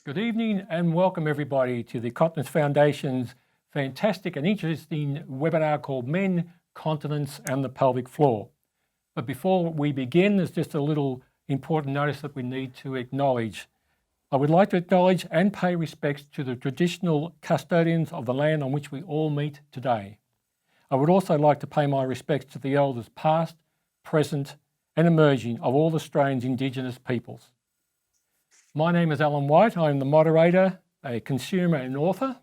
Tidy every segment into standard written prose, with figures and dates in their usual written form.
Good evening and welcome everybody to the Continence Foundation's fantastic and interesting webinar called Men, Continence and the Pelvic Floor. But before we begin, there's just a little important notice that we need to acknowledge. I would like to acknowledge and pay respects to the traditional custodians of the land on which we all meet today. I would also like to pay my respects to the elders past, present and emerging of all Australia's Indigenous peoples. My name is Alan White. I'm the moderator, a consumer and author.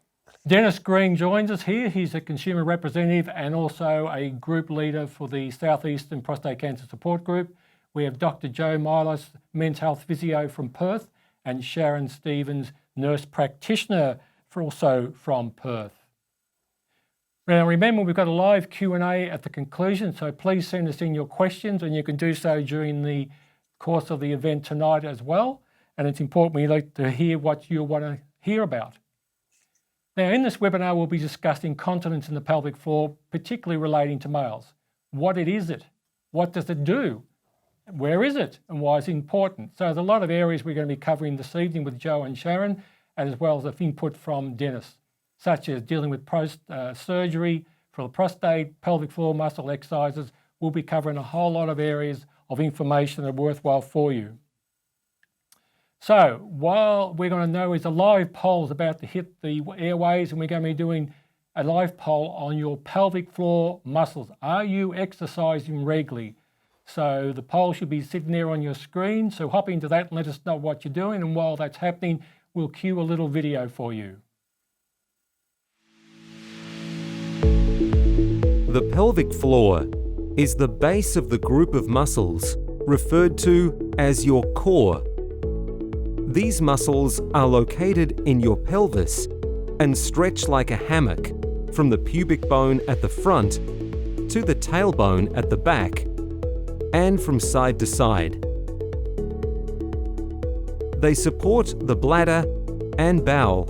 Dennis Green joins us here. He's a consumer representative and also a group leader for the Southeastern Prostate Cancer Support Group. We have Dr. Joe Milos, men's health physio from Perth, and Sharon Stevens, nurse practitioner, also from Perth. Now remember, we've got a live Q&A at the conclusion, so please send us in your questions, and you can do so during the course of the event tonight as well. And it's important we like to hear what you want to hear about. Now, in this webinar, we'll be discussing continence in the pelvic floor, particularly relating to males. What is it? What does it do? Where is it? And why is it important? So there's a lot of areas we're going to be covering this evening with Joe and Sharon, as well as input from Dennis, such as dealing with surgery for the prostate, pelvic floor muscle exercises. We'll be covering a whole lot of areas of information that are worthwhile for you. So what we're going to know is a live poll is about to hit the airways, and we're going to be doing a live poll on your pelvic floor muscles. Are you exercising regularly? So the poll should be sitting there on your screen. So hop into that and let us know what you're doing. And while that's happening, we'll cue a little video for you. The pelvic floor is the base of the group of muscles referred to as your core. These muscles are located in your pelvis and stretch like a hammock from the pubic bone at the front to the tailbone at the back and from side to side. They support the bladder and bowel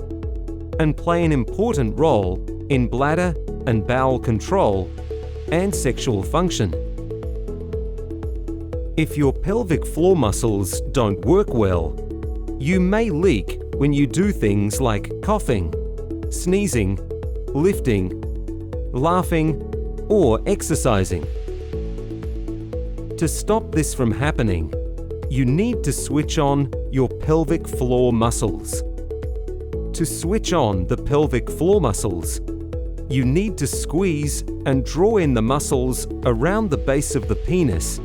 and play an important role in bladder and bowel control and sexual function. If your pelvic floor muscles don't work well, you may leak when you do things like coughing, sneezing, lifting, laughing, or exercising. To stop this from happening, you need to switch on your pelvic floor muscles. To switch on the pelvic floor muscles, you need to squeeze and draw in the muscles around the base of the penis,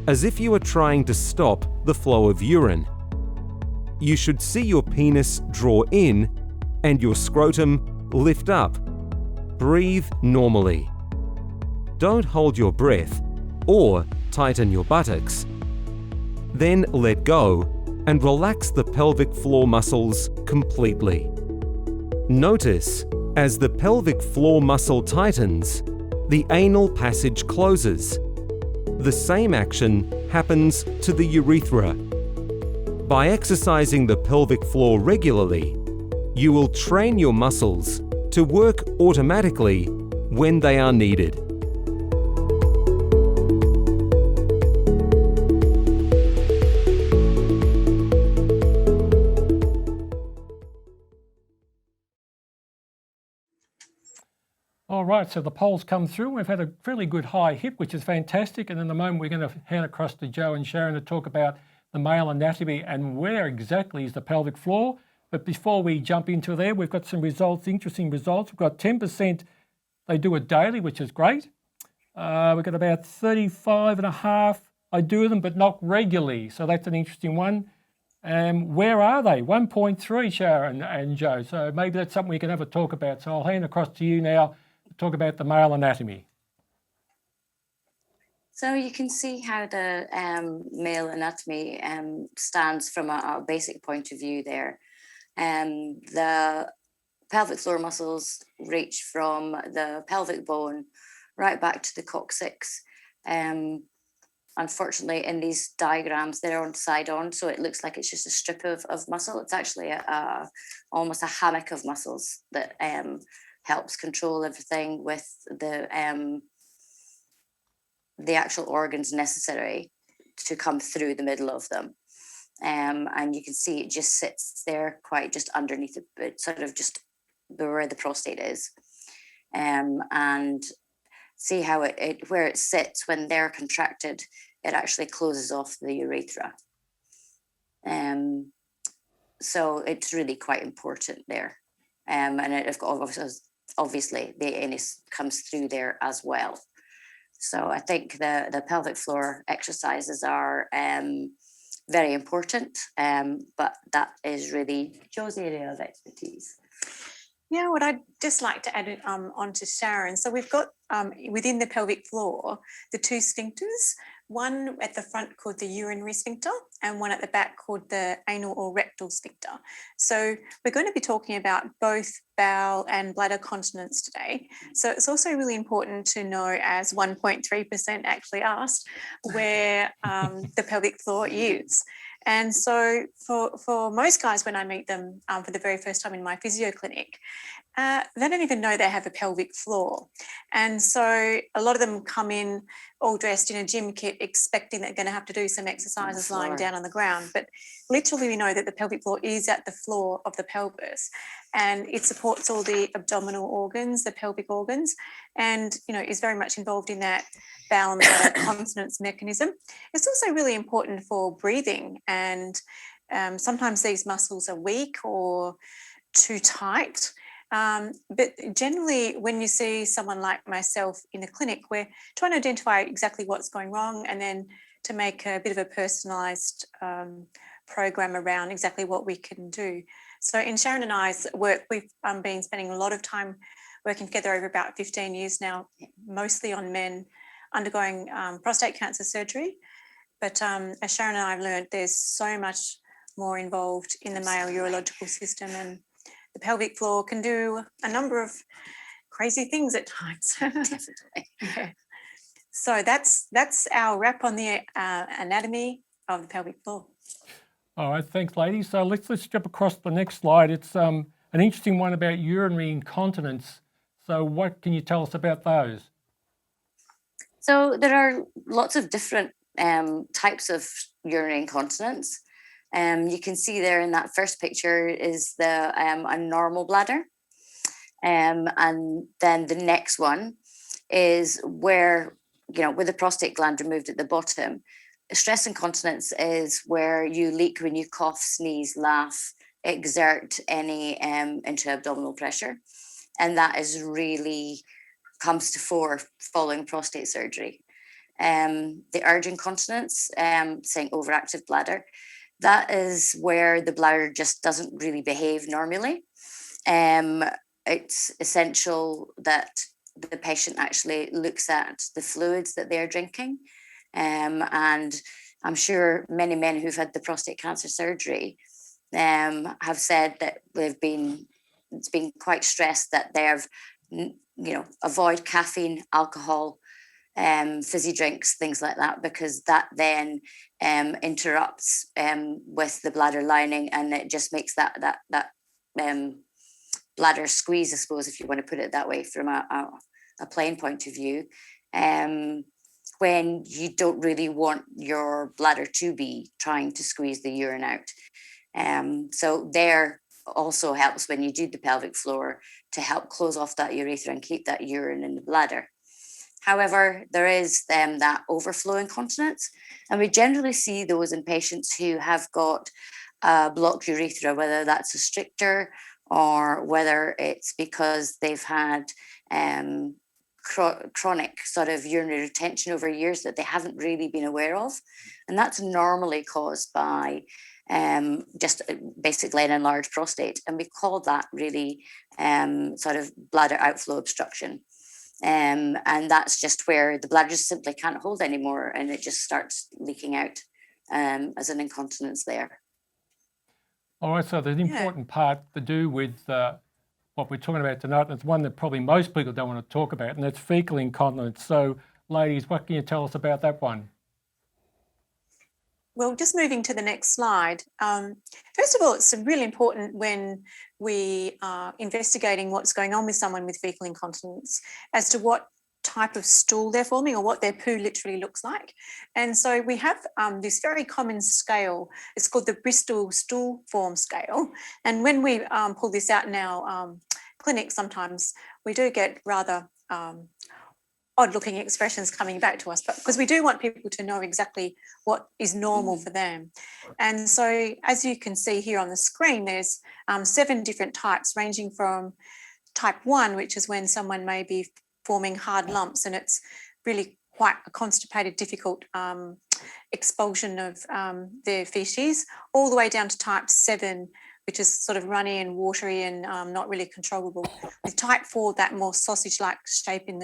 as if you are trying to stop the flow of urine. You should see your penis draw in and your scrotum lift up. Breathe normally. Don't hold your breath or tighten your buttocks. Then let go and relax the pelvic floor muscles completely. Notice, as the pelvic floor muscle tightens, the anal passage closes. The same action happens to the urethra. By exercising the pelvic floor regularly, you will train your muscles to work automatically when they are needed. All right, so the poll's come through. We've had a fairly good high hit, which is fantastic. And in a moment, we're going to hand across to Joe and Sharon to talk about the male anatomy and where exactly is the pelvic floor. But before we jump into there, we've got some results, interesting results. We've got 10%, they do it daily, which is great. We've got about 35.5, I do them, but not regularly. So that's an interesting one. Where are they? 1.3, Sharon and Joe. So maybe that's something we can have a talk about. So I'll hand across to you now to talk about the male anatomy. So you can see how the male anatomy stands from a basic point of view there. The pelvic floor muscles reach from the pelvic bone right back to the coccyx. Unfortunately, in these diagrams, they're on side on, so it looks like it's just a strip of muscle. It's actually almost a hammock of muscles that helps control everything with the actual organs necessary to come through the middle of them. And you can see it just sits there quite just underneath it, but sort of just where the prostate is. And see how it where it sits when they're contracted, it actually closes off the urethra. So it's really quite important there. And it obviously the anus comes through there as well. So I think the pelvic floor exercises are very important, but that is really Joe's area of expertise. Yeah, what I'd just like to add on to Sharon. So we've got within the pelvic floor, the two sphincters, one at the front called the urinary sphincter and one at the back called the anal or rectal sphincter. So we're going to be talking about both bowel and bladder continence today. So it's also really important to know, as 1.3% actually asked, where the pelvic floor is. And so for most guys, when I meet them for the very first time in my physio clinic, they don't even know they have a pelvic floor. And so a lot of them come in all dressed in a gym kit expecting they're going to have to do some exercises lying down on the ground. But literally we know that the pelvic floor is at the floor of the pelvis, and it supports all the abdominal organs, the pelvic organs, and, you know, is very much involved in that bowel and bladder continence mechanism. It's also really important for breathing, and sometimes these muscles are weak or too tight. But generally, when you see someone like myself in the clinic, we're trying to identify exactly what's going wrong and then to make a bit of a personalised program around exactly what we can do. So in Sharon and I's work, we've been spending a lot of time working together over about 15 years now, mostly on men undergoing prostate cancer surgery. But as Sharon and I have learned, there's so much more involved in the male urological system, and the pelvic floor can do a number of crazy things at times. Definitely. Yeah. So that's our wrap on the anatomy of the pelvic floor. All right, thanks, ladies. So let's jump across to the next slide. It's an interesting one about urinary incontinence. So what can you tell us about those? So there are lots of different types of urinary incontinence. You can see there in that first picture is the a normal bladder. And then the next one is where, you know, with the prostate gland removed at the bottom. Stress incontinence is where you leak when you cough, sneeze, laugh, exert any intra-abdominal pressure. And that is really comes to fore following prostate surgery. The urge incontinence, saying overactive bladder, that is where the bladder just doesn't really behave normally. It's essential that the patient actually looks at the fluids that they're drinking. And I'm sure many men who've had the prostate cancer surgery have said that it's been quite stressed that they've, you know, avoid caffeine, alcohol, fizzy drinks, things like that, because that then interrupts with the bladder lining, and it just makes that bladder squeeze, I suppose, if you want to put it that way, from a plain point of view, when you don't really want your bladder to be trying to squeeze the urine out. So there also helps when you do the pelvic floor to help close off that urethra and keep that urine in the bladder. However, there is that overflow incontinence, and we generally see those in patients who have got blocked urethra, whether that's a stricture or whether it's because they've had chronic sort of urinary retention over years that they haven't really been aware of. And that's normally caused by just basically an enlarged prostate. And we call that really sort of bladder outflow obstruction. And that's just where the bladder just simply can't hold anymore, and it just starts leaking out as an incontinence there. All right, so there's an important part to do with what we're talking about tonight, and it's one that probably most people don't want to talk about, and that's fecal incontinence. So, ladies, what can you tell us about that one? Well, just moving to the next slide. First of all, it's really important when we are investigating what's going on with someone with fecal incontinence as to what type of stool they're forming or what their poo literally looks like. And so we have this very common scale. It's called the Bristol Stool Form Scale. And when we pull this out in our clinic, sometimes we do get rather odd-looking expressions coming back to us, but because we do want people to know exactly what is normal for them. And so, as you can see here on the screen, there's 7 different types, ranging from type 1, which is when someone may be forming hard lumps and it's really quite a constipated, difficult expulsion of their feces, all the way down to type 7, which is sort of runny and watery and not really controllable. With type 4, that more sausage-like shape in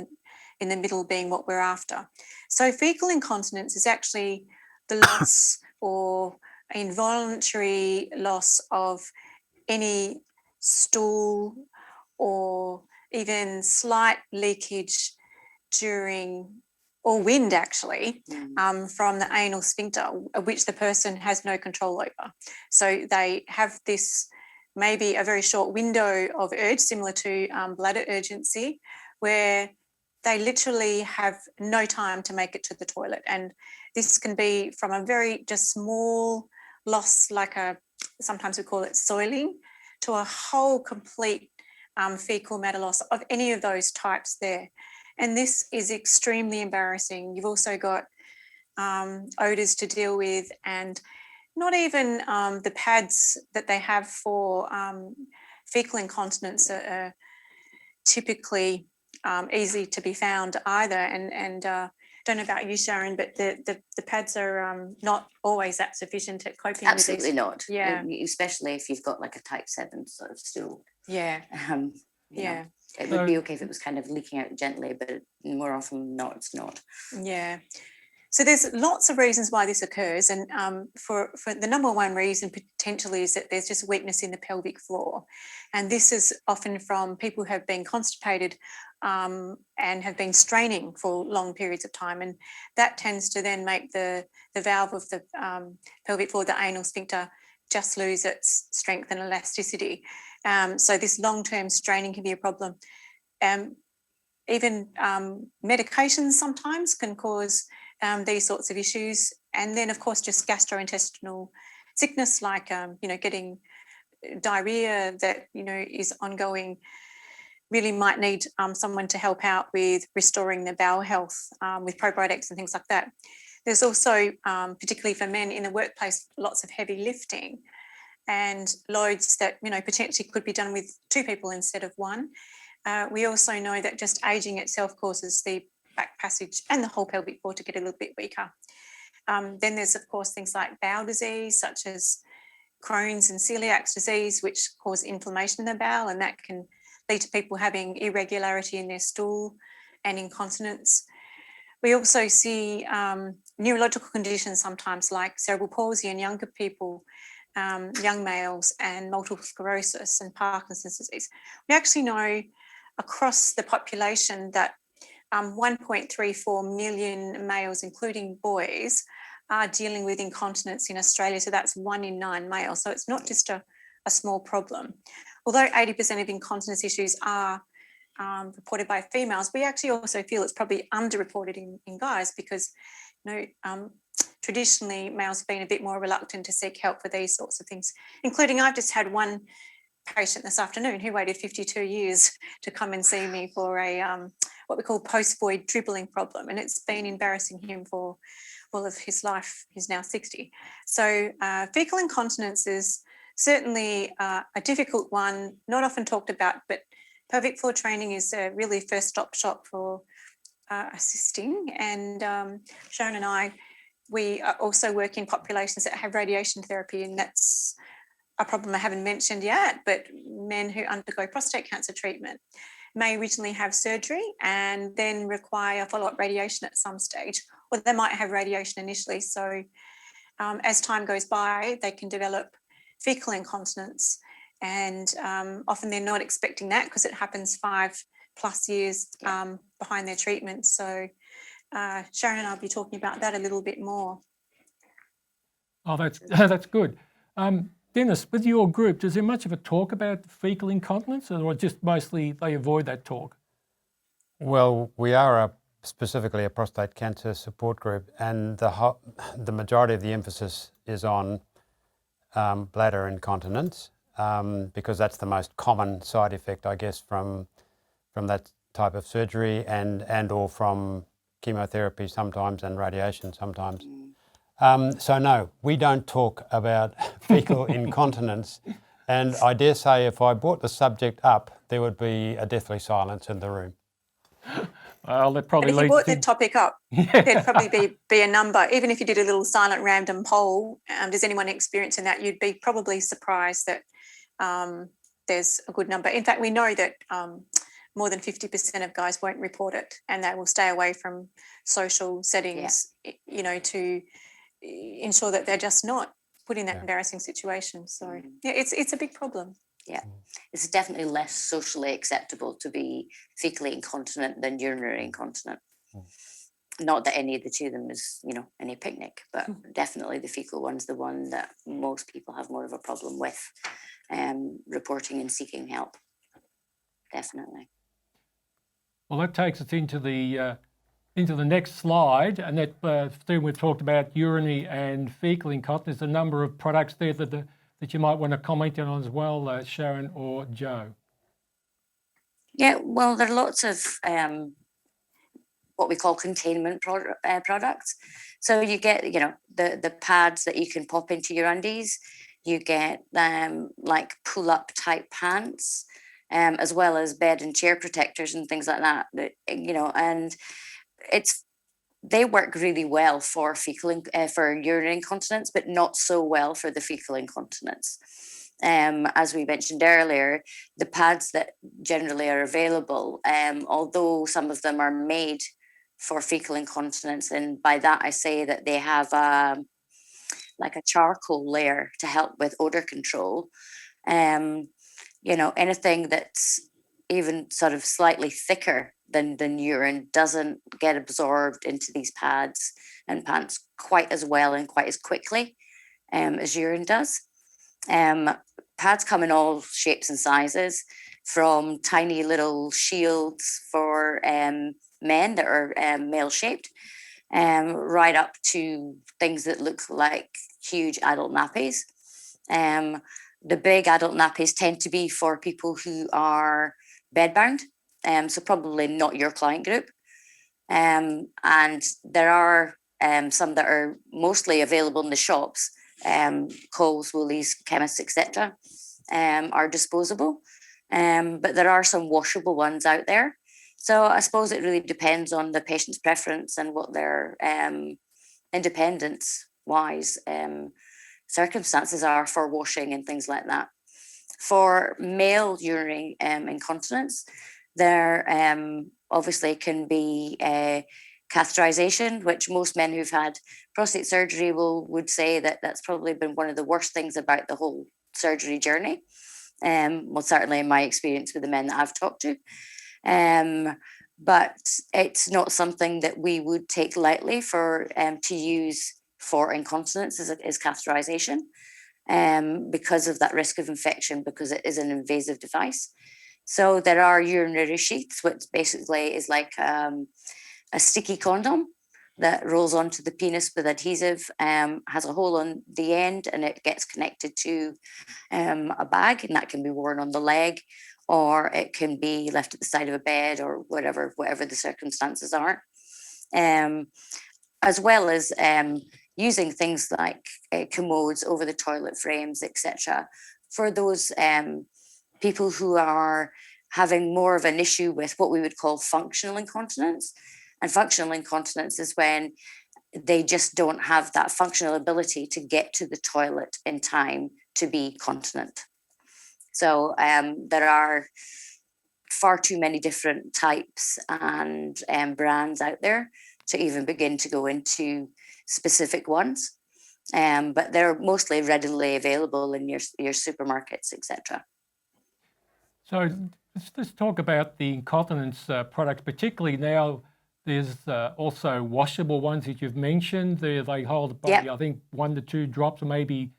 the middle being what we're after. So fecal incontinence is actually the loss or involuntary loss of any stool or even slight leakage during, or wind actually, from the anal sphincter, which the person has no control over. So they have this maybe a very short window of urge, similar to bladder urgency, where they literally have no time to make it to the toilet. And this can be from a very just small loss, like sometimes we call it soiling, to a whole complete fecal matter loss of any of those types there. And this is extremely embarrassing. You've also got odours to deal with, and not even the pads that they have for fecal incontinence are typically easy to be found either. And don't know about you, Sharon, but the pads are not always that sufficient at coping Absolutely with these. not. Yeah. Especially if you've got like a type 7 sort of stool. Yeah. You know, Yeah. it would be okay if it was kind of leaking out gently, but more often than not, it's not. Yeah. So there's lots of reasons why this occurs, and for the number one reason potentially is that there's just weakness in the pelvic floor, and this is often from people who have been constipated and have been straining for long periods of time, and that tends to then make the valve of the pelvic floor, the anal sphincter, just lose its strength and elasticity. So this long-term straining can be a problem. Even medications sometimes can cause these sorts of issues. And then, of course, just gastrointestinal sickness, like, getting diarrhea that, is ongoing, really might need someone to help out with restoring their bowel health with probiotics and things like that. There's also, particularly for men in the workplace, lots of heavy lifting and loads that, potentially could be done with 2 people instead of 1. We also know that just ageing itself causes the back passage and the whole pelvic floor to get a little bit weaker. Then there's, of course, things like bowel disease, such as Crohn's and celiac disease, which cause inflammation in the bowel, and that can lead to people having irregularity in their stool and incontinence. We also see neurological conditions sometimes, like cerebral palsy in younger people, young males, and multiple sclerosis and Parkinson's disease. We actually know across the population that 1.34 million males, including boys, are dealing with incontinence in Australia. So that's 1 in 9 males. So it's not just a small problem. Although 80% of incontinence issues are reported by females, we actually also feel it's probably underreported in guys because, traditionally males have been a bit more reluctant to seek help for these sorts of things, including I've just had one patient this afternoon who waited 52 years to come and see me for a what we call post-void dribbling problem, and it's been embarrassing him for all of his life. He's now 60. So fecal incontinence is certainly a difficult one, not often talked about, but pelvic floor training is a really first stop shop for assisting. And Sharon and we also work in populations that have radiation therapy, and that's a problem I haven't mentioned yet, but men who undergo prostate cancer treatment may originally have surgery and then require follow-up radiation at some stage, or they might have radiation initially. So as time goes by, they can develop fecal incontinence, and often they're not expecting that because it happens 5+ years behind their treatment. So Sharon and I'll be talking about that a little bit more. Oh, that's good. Dennis, with your group, is there much of a talk about fecal incontinence, or just mostly they avoid that talk? Well, we are specifically a prostate cancer support group, and the majority of the emphasis is on bladder incontinence, because that's the most common side effect, I guess, from that type of surgery and or from chemotherapy sometimes and radiation sometimes. So no, we don't talk about fecal incontinence, and I dare say if I brought the subject up, there would be a deathly silence in the room. Well, that probably And if you leads brought to... the topic up, there'd probably be a number. Even if you did a little silent random poll, does anyone experiencing that? You'd be probably surprised that there's a good number. In fact, we know that more than 50% of guys won't report it, and they will stay away from social settings, you know, to ensure that they're just not put in that embarrassing situation. So yeah, it's a big problem. Yeah, it's definitely less socially acceptable to be fecally incontinent than urinary incontinent. Not that any of the two of them is, you know, any picnic, but definitely the fecal one's the one that most people have more of a problem with reporting and seeking help. Definitely. Well, that takes us into the next slide, and that Stephen, we've talked about urinary and fecal incontinence. There's a number of products there that you might want to comment on as well, Sharon or Joe. Yeah, well, there are lots of what we call containment products. So you get, you know, the pads that you can pop into your undies. You get like pull-up type pants, as well as bed and chair protectors and things like that. You know, and they work really well for for urinary incontinence, but not so well for the fecal incontinence. As we mentioned earlier, the pads that generally are available, although some of them are made for fecal incontinence, and by that I say that they have like a charcoal layer to help with odor control. You know, anything that's even sort of slightly thicker than urine doesn't get absorbed into these pads and pants quite as well and quite as quickly as urine does. Pads come in all shapes and sizes, from tiny little shields for men that are male shaped, right up to things that look like huge adult nappies. The big adult nappies tend to be for people who are bedbound, so probably not your client group. And there are some that are mostly available in the shops, Coles, Woolies, chemists, etc., are disposable. But there are some washable ones out there. So I suppose it really depends on the patient's preference and what their independence-wise circumstances are for washing and things like that. For male urinary incontinence, there obviously can be catheterization, which most men who've had prostate surgery would say that that's probably been one of the worst things about the whole surgery journey. Well, certainly in my experience with the men that I've talked to. But it's not something that we would take lightly to use for incontinence is catheterization, because of that risk of infection, because it is an invasive device. So there are urinary sheaths, which basically is like a sticky condom that rolls onto the penis with adhesive, has a hole on the end, and it gets connected to a bag, and that can be worn on the leg, or it can be left at the side of a bed, or whatever the circumstances are. As well as using things like commodes over the toilet frames, etc., for those people who are having more of an issue with what we would call functional incontinence. And functional incontinence is when they just don't have that functional ability to get to the toilet in time to be continent. So there are far too many different types and brands out there to even begin to go into specific ones. But they're mostly readily available in your supermarkets, etc. So let's talk about the incontinence products, particularly now. There's also washable ones that you've mentioned. They hold, I think, 1 to 2 drops, or maybe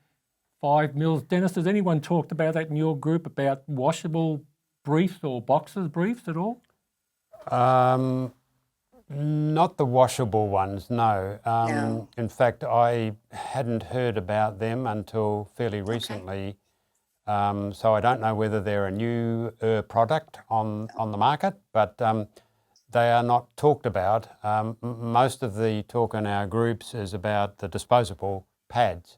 5 mils. Dennis, has anyone talked about that in your group, about washable briefs or boxers briefs at all? Not the washable ones, no. No. In fact, I hadn't heard about them until fairly recently. So I don't know whether they're a new product on the market, but they are not talked about. Most of the talk in our groups is about the disposable pads,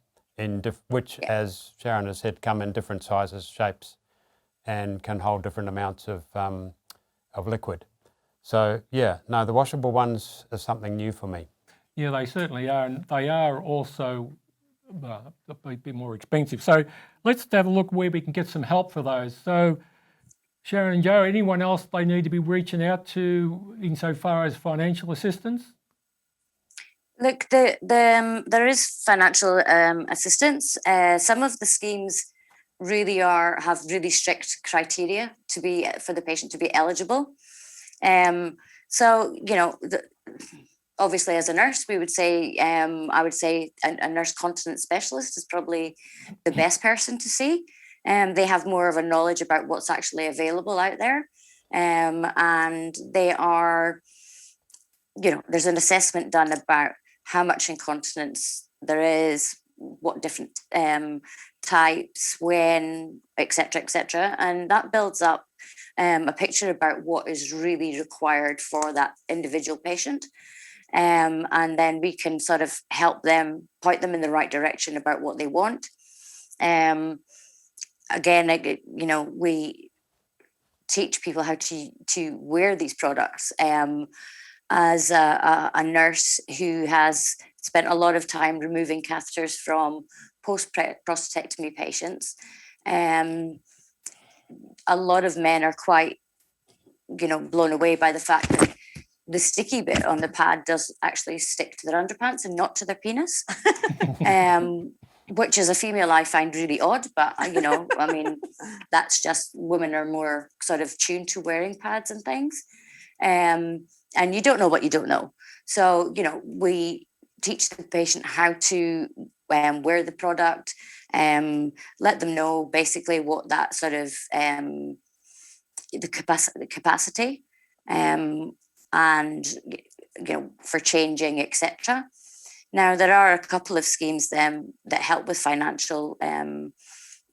which, Yeah. as Sharon has said, come in different sizes, shapes, and can hold different amounts of liquid. So yeah, no, the washable ones are something new for me. Yeah, they certainly are, and they are also a bit more expensive. So let's have a look where we can get some help for those. So Sharon and Joe, anyone else they need to be reaching out to insofar as financial assistance? Look, there is financial assistance. Some of the schemes really have really strict criteria to be for the patient to be eligible. So obviously, as a nurse, we would say I would say a nurse continence specialist is probably the best person to see. They have more of a knowledge about what's actually available out there, and they are, there's an assessment done about how much incontinence there is, what different types, when, etc., and that builds up a picture about what is really required for that individual patient. And then we can sort of help them, point them in the right direction about what they want. Again, we teach people how to wear these products. As a nurse who has spent a lot of time removing catheters from post-prostatectomy patients, a lot of men are quite, blown away by the fact that the sticky bit on the pad does actually stick to their underpants and not to their penis, which as a female I find really odd, but I mean, that's just, women are more sort of tuned to wearing pads and things. And you don't know what you don't know. So, we teach the patient how to wear the product, let them know basically what that sort of the capacity, and for changing, etc. Now, there are a couple of schemes that help with financial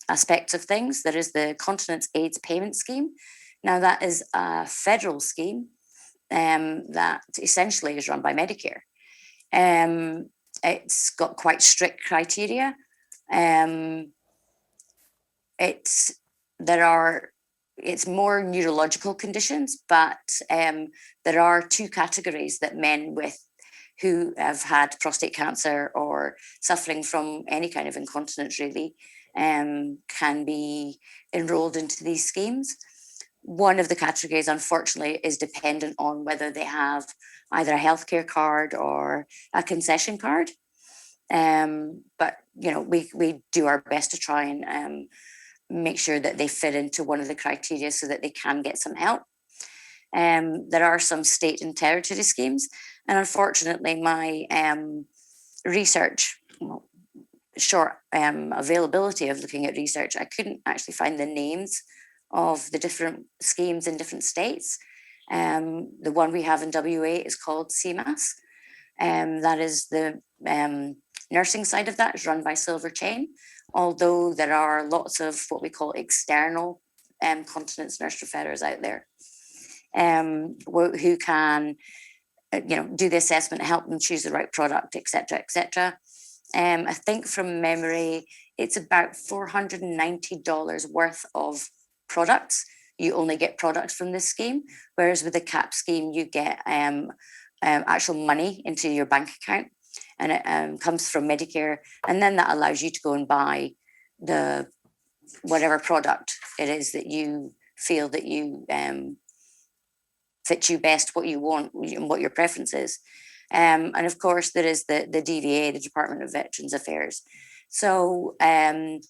aspects of things. There is the Continence AIDS Payment Scheme. Now, that is a federal scheme that essentially is run by Medicare. It's got quite strict criteria. It's more neurological conditions, but there are two categories that men who have had prostate cancer or suffering from any kind of incontinence really can be enrolled into these schemes. One of the categories, unfortunately, is dependent on whether they have either a healthcare card or a concession card. But we do our best to try and make sure that they fit into one of the criteria so that they can get some help. There are some state and territory schemes, and unfortunately, my research, short availability of looking at research, I couldn't actually find the names of the different schemes in different states. The one we have in WA is called CMAS. That is the nursing side of that is run by Silver Chain, although there are lots of what we call external continence nurse referrers out there who can do the assessment, help them choose the right product, etc. I think from memory, it's about $490 worth of products. You only get products from this scheme, whereas with the CAP scheme, you get actual money into your bank account, and it comes from Medicare, and then that allows you to go and buy the whatever product it is that you feel that you fits you best, what you want, and what your preference is. And of course, there is the DVA, the Department of Veterans Affairs. So men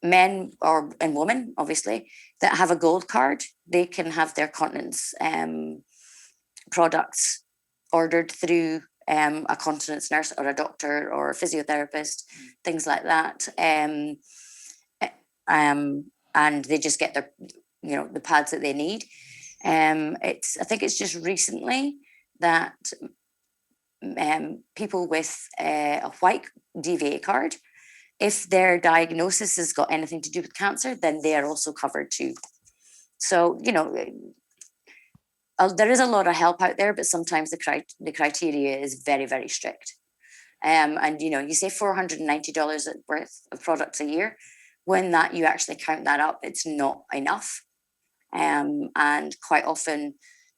and women, obviously, that have a gold card, they can have their continence products ordered through a continence nurse or a doctor or a physiotherapist, things like that. And they just get their, the pads that they need. I think it's just recently that people with a white DVA card, if their diagnosis has got anything to do with cancer, then they are also covered too. So, there is a lot of help out there, but sometimes the criteria is very, very strict. And you say $490 worth of products a year. When you actually count that up, it's not enough. And quite often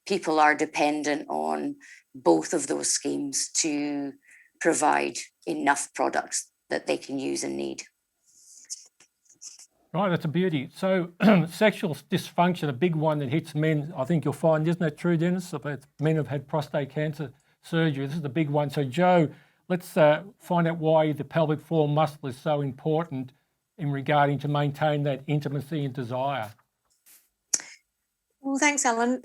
people are dependent on both of those schemes to provide enough products that they can use and need. Right, that's a beauty. So sexual dysfunction, a big one that hits men, I think you'll find, isn't that true, Dennis? About men have had prostate cancer surgery. This is the big one. So Joe, let's find out why the pelvic floor muscle is so important in regarding to maintain that intimacy and desire. Well, thanks, Alan.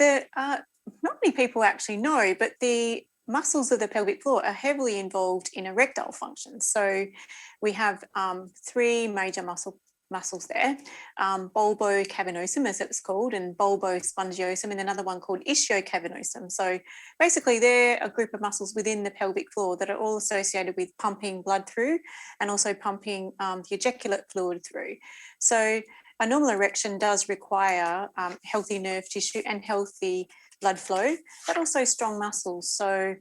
Not many people actually know, but the muscles of the pelvic floor are heavily involved in erectile function. So we have 3 major muscles there, bulbocavernosum, as it's called, and bulbospongiosum, and another one called ischiacavernosum. So basically they're a group of muscles within the pelvic floor that are all associated with pumping blood through and also pumping the ejaculate fluid through. So a normal erection does require healthy nerve tissue and healthy blood flow, but also strong muscles. So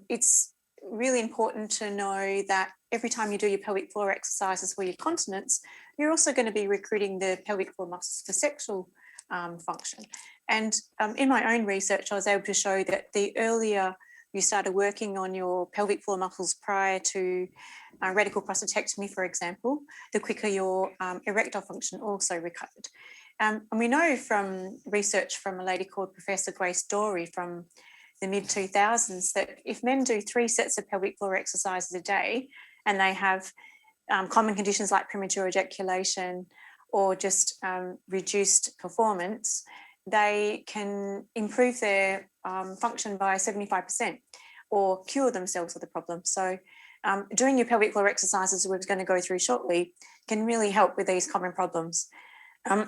it's really important to know that every time you do your pelvic floor exercises for your continence, you're also going to be recruiting the pelvic floor muscles for sexual function. And in my own research, I was able to show that the earlier you started working on your pelvic floor muscles prior to radical prostatectomy, for example, the quicker your erectile function also recovered. And we know from research from a lady called Professor Grace Dorey from the mid-2000s that if men do 3 sets of pelvic floor exercises a day and they have common conditions like premature ejaculation or just reduced performance, they can improve their function by 75% or cure themselves of the problem. So doing your pelvic floor exercises we're going to go through shortly can really help with these common problems.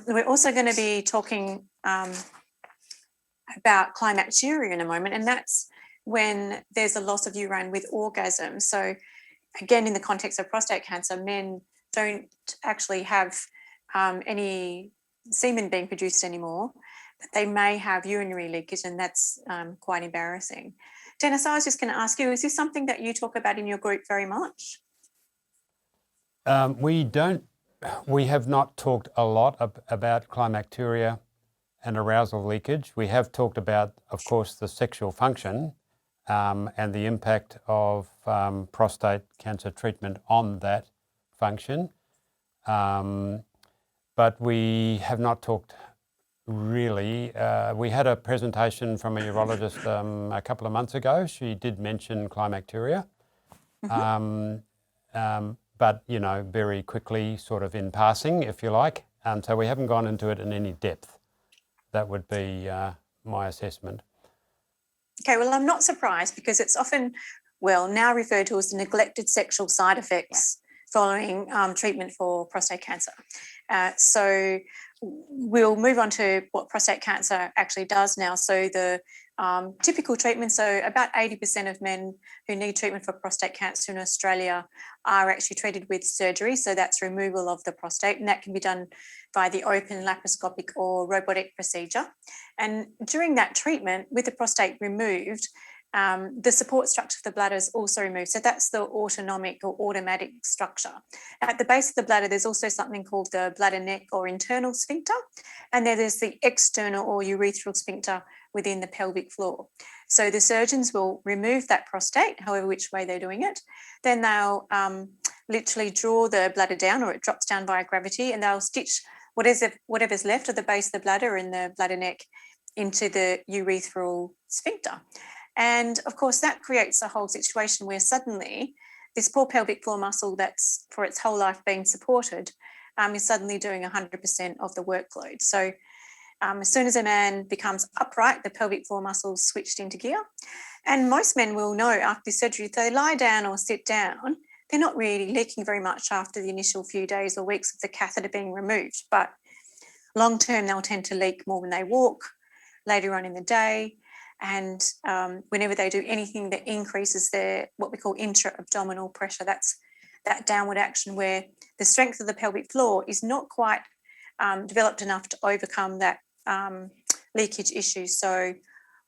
We're also going to be talking about climacturia in a moment, and that's when there's a loss of urine with orgasm. So again, in the context of prostate cancer, men don't actually have any semen being produced anymore, but they may have urinary leakage, and that's quite embarrassing. Dennis, I was just going to ask you, is this something that you talk about in your group very much? We have not talked a lot about climacturia and arousal leakage. We have talked about, of course, the sexual function and the impact of prostate cancer treatment on that function. But we have not talked really. We had a presentation from a urologist a couple of months ago. She did mention climacturia. But, very quickly, sort of in passing, if you like. So we haven't gone into it in any depth. That would be my assessment. Okay, well, I'm not surprised because it's often, now referred to as the neglected sexual side effects following treatment for prostate cancer. So we'll move on to what prostate cancer actually does now. So the typical treatment, so about 80% of men who need treatment for prostate cancer in Australia are actually treated with surgery. So that's removal of the prostate, and that can be done by the open laparoscopic or robotic procedure. And during that treatment, with the prostate removed, the support structure of the bladder is also removed. So that's the autonomic or automatic structure. At the base of the bladder, there's also something called the bladder neck or internal sphincter. And then there's the external or urethral sphincter within the pelvic floor. So the surgeons will remove that prostate, however which way they're doing it. Then they'll literally draw the bladder down, or it drops down via gravity, and they'll stitch whatever's left of the base of the bladder and the bladder neck into the urethral sphincter. And of course, that creates a whole situation where suddenly this poor pelvic floor muscle that's for its whole life being supported is suddenly doing 100% of the workload. So as soon as a man becomes upright, the pelvic floor muscles switched into gear. And most men will know after surgery, if they lie down or sit down, they're not really leaking very much after the initial few days or weeks of the catheter being removed. But long term, they'll tend to leak more when they walk. later on in the day. And whenever they do anything that increases their what we call intra-abdominal pressure, that's that downward action where the strength of the pelvic floor is not quite developed enough to overcome that leakage issue. So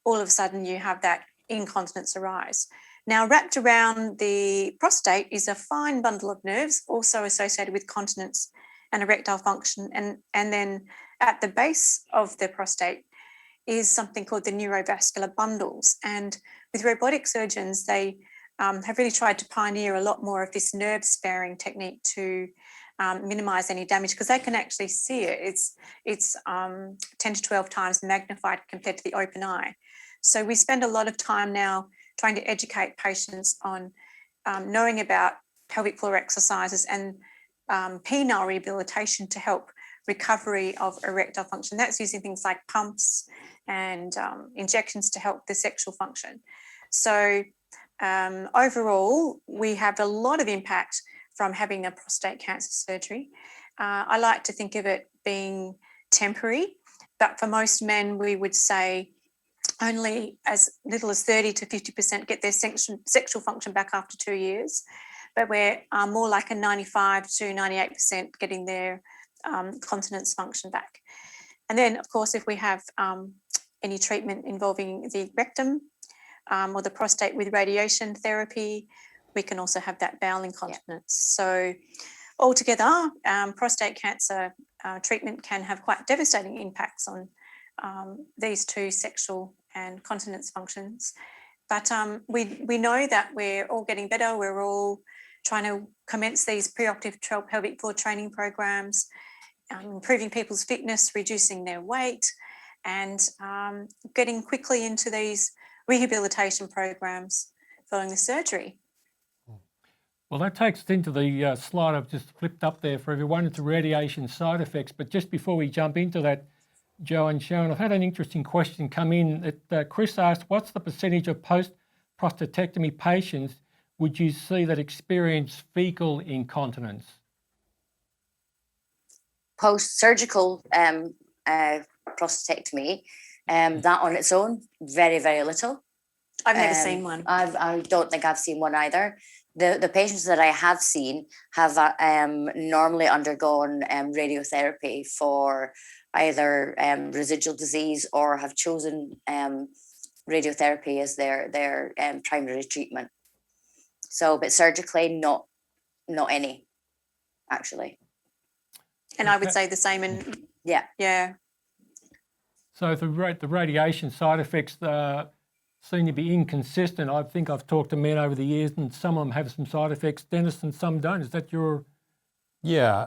all of a sudden you have that incontinence arise. Now, wrapped around the prostate is a fine bundle of nerves, also associated with continence and erectile function. And then at the base of the prostate is something called the neurovascular bundles. And with robotic surgeons, they have really tried to pioneer a lot more of this nerve sparing technique to minimize any damage, because they can actually see it. It's 10 to 12 times magnified compared to the open eye. So we spend a lot of time now trying to educate patients on knowing about pelvic floor exercises and penile rehabilitation to help recovery of erectile function. That's using things like pumps and injections to help the sexual function. So overall, we have a lot of impact from having a prostate cancer surgery. I like to think of it being temporary, but for most men, we would say only as little as 30 to 50% get their sexual function back after 2 years, but we're more like a 95 to 98% getting their continence function back. And then, of course, if we have any treatment involving the rectum or the prostate with radiation therapy, we can also have that bowel incontinence. So altogether, prostate cancer treatment can have quite devastating impacts on these two sexual and continence functions. But we know that we're all getting better. We're all trying to commence these preoperative pelvic floor training programs, improving people's fitness, reducing their weight, and getting quickly into these rehabilitation programs following the surgery. Well, that takes us into the slide I've just flipped up there for everyone. It's the radiation side effects. But just before we jump into that, Joe and Sharon, I've had an interesting question come in. Chris asked, what's the percentage of post-prostatectomy patients would you see that experience fecal incontinence? Post-surgical prostatectomy, that on its own, very, very little. I've never seen one. I don't think I've seen one either. The patients that I have seen have normally undergone radiotherapy for either residual disease or have chosen radiotherapy as their primary treatment. So, but surgically, not any, actually. And I would say the same. And yeah. So the radiation side effects seem to be inconsistent. I think I've talked to men over the years, and some of them have some side effects, Dennis, and some don't. Is that your? Yeah,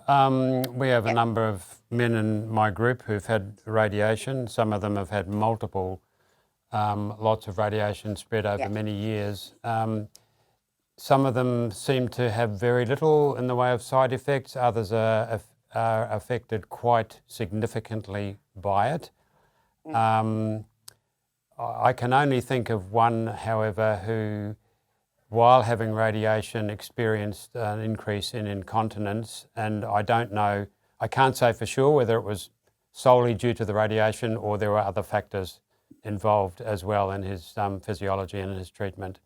we have a number of men in my group who've had radiation. Some of them have had multiple lots of radiation spread over many years. Some of them seem to have very little in the way of side effects. Others are affected quite significantly by it. I can only think of one, however, who, while having radiation, experienced an increase in incontinence, and I can't say for sure whether it was solely due to the radiation or there were other factors involved as well in his physiology and in his treatment.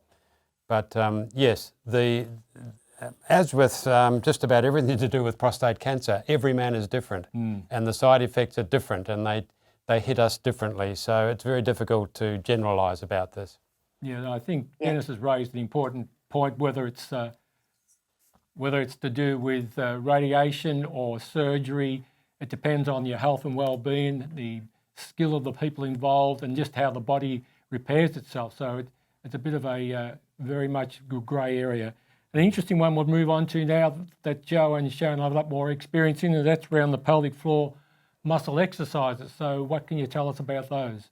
But yes, as with just about everything to do with prostate cancer, every man is different, and the side effects are different, and they hit us differently. So it's very difficult to generalise about this. Yeah, I think Dennis has raised an important point, whether it's to do with radiation or surgery. It depends on your health and well-being, the skill of the people involved, and just how the body repairs itself. So it's a bit of a very much grey area. An interesting one we'll move on to now that Joe and Sharon have a lot more experience in, and that's around the pelvic floor muscle exercises. So what can you tell us about those?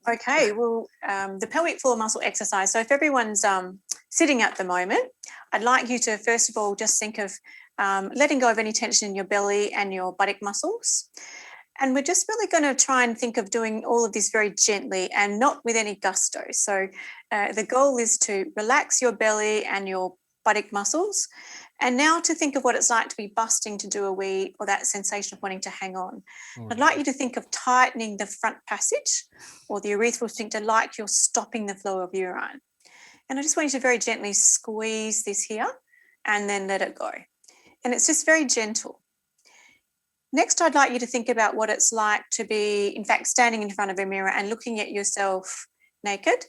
Okay, well, the pelvic floor muscle exercise. So if everyone's sitting at the moment, I'd like you to first of all just think of letting go of any tension in your belly and your buttock muscles. And we're just really going to try and think of doing all of this very gently and not with any gusto. So the goal is to relax your belly and your buttock muscles And now to think of what it's like to be busting to do a wee, or that sensation of wanting to hang on. I'd like you to think of tightening the front passage or the urethral sphincter like you're stopping the flow of urine. And I just want you to very gently squeeze this here and then let it go. And it's just very gentle. Next, I'd like you to think about what it's like to be, in fact, standing in front of a mirror and looking at yourself naked.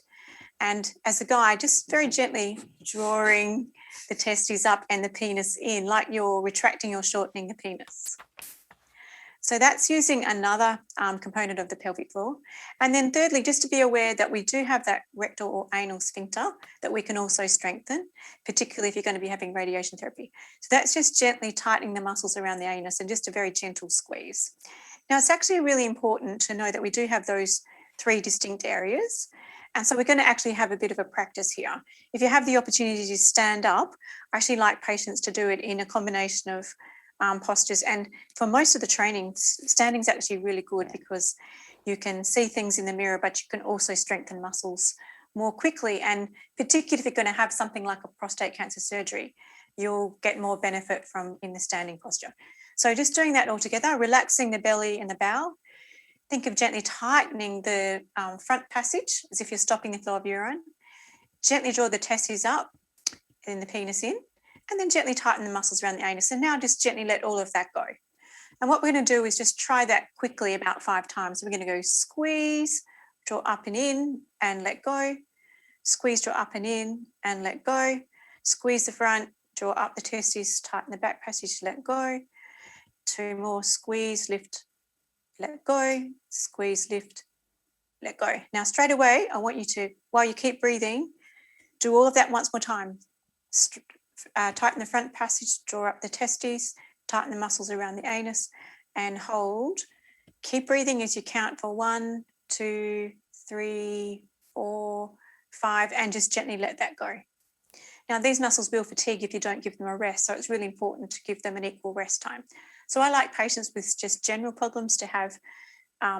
And as a guy, just very gently drawing the testes up and the penis in, like you're retracting or shortening the penis. So that's using another component of the pelvic floor. And then thirdly, just to be aware that we do have that rectal or anal sphincter that we can also strengthen, particularly if you're going to be having radiation therapy. So that's just gently tightening the muscles around the anus and just a very gentle squeeze. Now, it's actually really important to know that we do have those 3 distinct areas. And so we're going to actually have a bit of a practice here. If you have the opportunity to stand up, I actually like patients to do it in a combination of postures. And for most of the training, standing is actually really good because you can see things in the mirror, but you can also strengthen muscles more quickly. And particularly if you're going to have something like a prostate cancer surgery, you'll get more benefit from in the standing posture. So just doing that all together, relaxing the belly and the bowel. Think of gently tightening the front passage as if you're stopping the flow of urine. Gently draw the testes up and the penis in, and then gently tighten the muscles around the anus. And now just gently let all of that go. And what we're going to do is just try that quickly about 5 times. So we're going to go squeeze, draw up and in, and let go. Squeeze, draw up and in, and let go. Squeeze the front, draw up the testes, tighten the back passage, let go. 2 more, squeeze, lift, let go. Squeeze, lift, let go. Now, straight away, I want you to, while you keep breathing, do all of that once more time. Tighten the front passage, draw up the testes, tighten the muscles around the anus, and hold. Keep breathing as you count for 1, 2, 3, 4, 5, and just gently let that go. Now, these muscles will fatigue if you don't give them a rest, so it's really important to give them an equal rest time. So I like patients with just general problems to have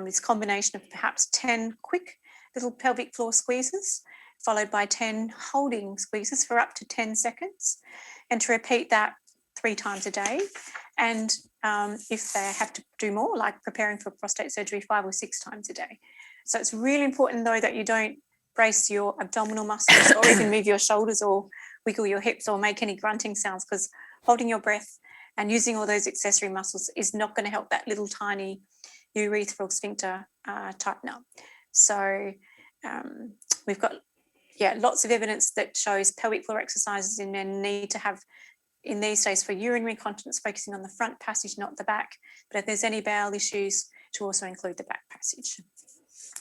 this combination of perhaps 10 quick little pelvic floor squeezes, followed by 10 holding squeezes for up to 10 seconds, and to repeat that 3 times a day. And if they have to do more, like preparing for prostate surgery, 5 or 6 times a day. So it's really important, though, that you don't brace your abdominal muscles or even move your shoulders or wiggle your hips or make any grunting sounds, because holding your breath and using all those accessory muscles is not going to help that little tiny urethral sphincter tighten up. So we've got lots of evidence that shows pelvic floor exercises in men need to have, in these days, for urinary incontinence, focusing on the front passage, not the back. But if there's any bowel issues, to also include the back passage.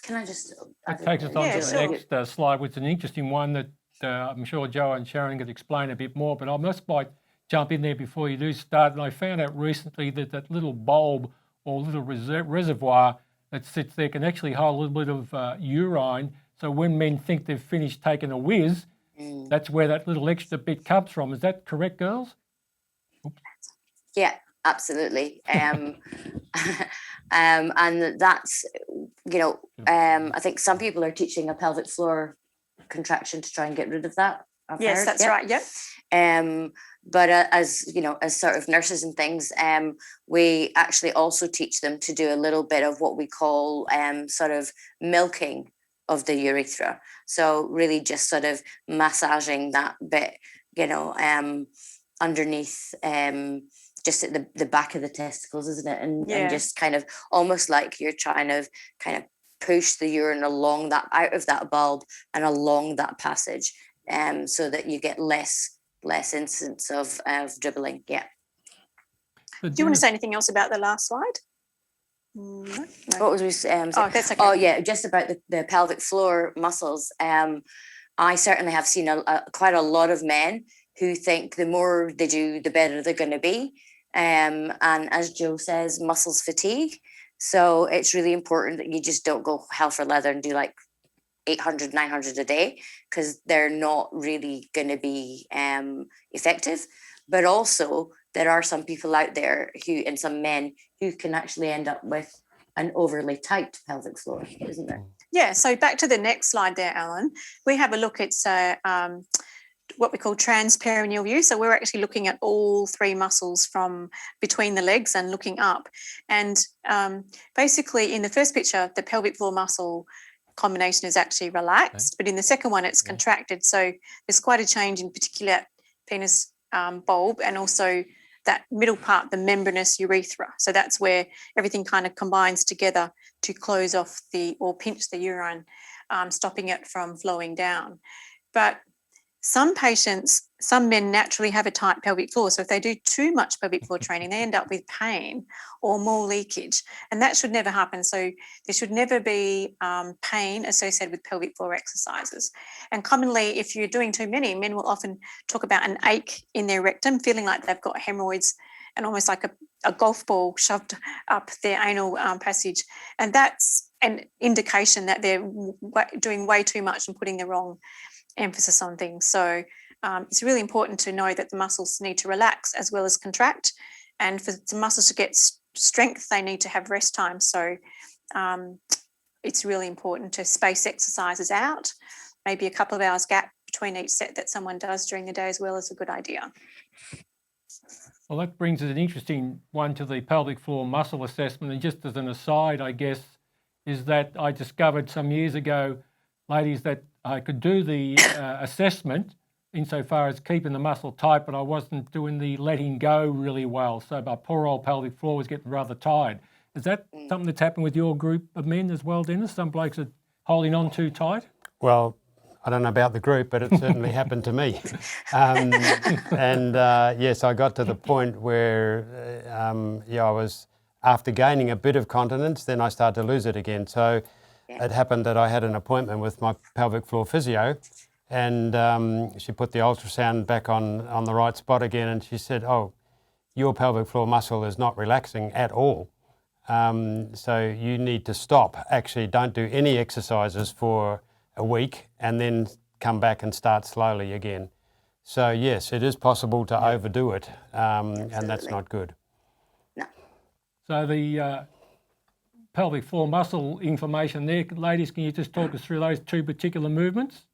Can I just... That takes us on to sure. the next slide, which is an interesting one that I'm sure Joe and Sharon could explain a bit more, but I must jump in there before you do start. And I found out recently that that little bulb or little reservoir that sits there can actually hold a little bit of urine. So when men think they've finished taking a whiz, that's where that little extra bit comes from. Is that correct, girls? Oops. Yeah, absolutely. And that's, I think some people are teaching a pelvic floor contraction to try and get rid of that. Yes, that's right. Yeah. But as sort of nurses and things, we actually also teach them to do a little bit of what we call sort of milking of the urethra. So really just sort of massaging that bit, underneath, just at the back of the testicles, isn't it? And just kind of almost like you're trying to kind of push the urine along that, out of that bulb and along that passage, so that you get less incidence of dribbling. Yeah. Do you want to say anything else about the last slide? No. What was we saying? That's okay. Oh yeah, just about the pelvic floor muscles. I certainly have seen quite a lot of men who think the more they do, the better they're going to be. And as Joe says, muscles fatigue. So it's really important that you just don't go hell for leather and do like 800, 900 a day, because they're not really going to be effective. But also there are some people out there and some men who can actually end up with an overly tight pelvic floor, isn't there? Yeah, so back to the next slide there, Alan. We have a look at what we call transperineal view. So we're actually looking at all three muscles from between the legs and looking up. And basically in the first picture, the pelvic floor muscle combination is actually relaxed, but in the second one, it's contracted. So there's quite a change in particular penis bulb and also that middle part, the membranous urethra. So that's where everything kind of combines together to close off or pinch the urine, stopping it from flowing down. But some men naturally have a tight pelvic floor. So if they do too much pelvic floor training, they end up with pain or more leakage. And that should never happen. So there should never be pain associated with pelvic floor exercises. And commonly, if you're doing too many, men will often talk about an ache in their rectum, feeling like they've got hemorrhoids and almost like a golf ball shoved up their anal passage. And that's an indication that they're doing way too much and putting the wrong emphasis on things. So it's really important to know that the muscles need to relax as well as contract, and for the muscles to get strength, they need to have rest time. So it's really important to space exercises out. Maybe a couple of hours gap between each set that someone does during the day as well is a good idea. Well, that brings us an interesting one to the pelvic floor muscle assessment. And just as an aside, I guess, is that I discovered some years ago, ladies, that I could do the assessment insofar as keeping the muscle tight, but I wasn't doing the letting go really well. So my poor old pelvic floor was getting rather tired. Is that something that's happened with your group of men as well, Dennis? Some blokes are holding on too tight? Well, I don't know about the group, but it certainly happened to me. Yes, I got to the point where, I was, after gaining a bit of continence, then I started to lose it again. So it happened that I had an appointment with my pelvic floor physio, and she put the ultrasound back on the right spot again, and she said, "Oh, your pelvic floor muscle is not relaxing at all. So you need to stop. Actually, don't do any exercises for a week and then come back and start slowly again." So yes, it is possible to overdo it, and that's not good. No. So the pelvic floor muscle information there, ladies, can you just talk us through those two particular movements?